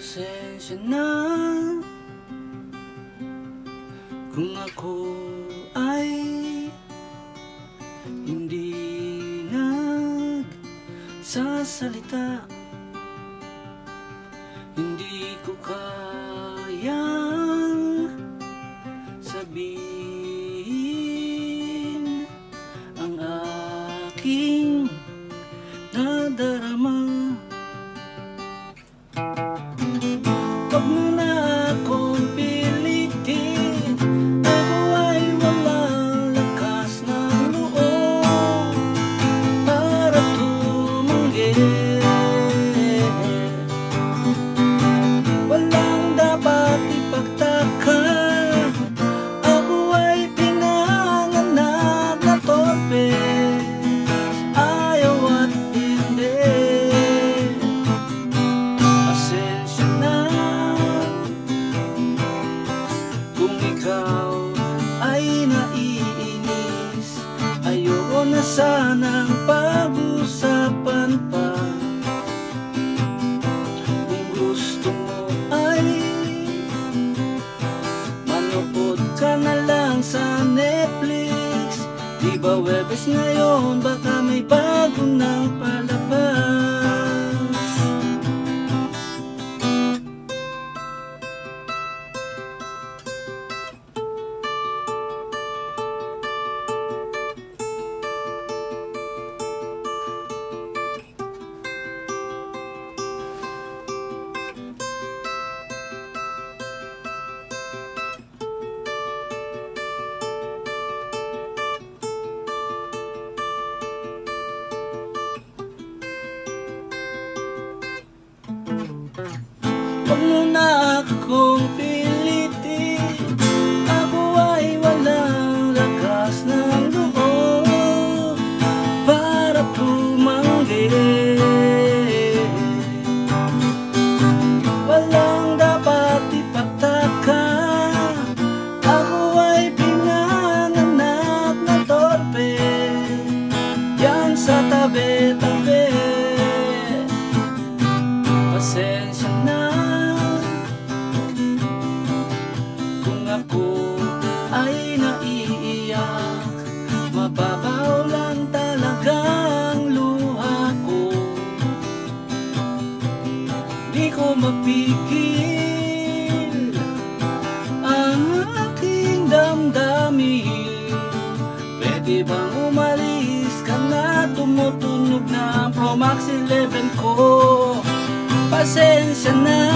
Pasensya na kung ako ay hindi nagsasalita. Hindi ko kayang sabihin ang aking nadarama. Huwag mo na akong pilitin, ako ay walang lakas ng loob para tumanggi. Walang dapat ipagtaka, ako ay pinanganak na torpe, ayaw at hindi. Pasensya na kung ikaw ay naiinis, ayoko na sanang pag-usapan pa. Kung gusto mo ay manood ka na lang sa Netflix, di ba Webes ngayon, baka may bago nang palabas. Huwag mo na akong pilitin, ako ay walang lakas ng loob para tumanggi. Walang dapat ipagtaka, ako ay pinanganak na torpe, yan sa tabi-tabi. Pasensya na kung ako ay naiiyak, mababaw lang talagang luha ko. Di ko mapigil ang aking damdamin. Pwede bang umalis ka na, tumutunog na ang Pro Max 11 ko. Pasensya na.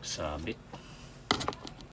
Sabit.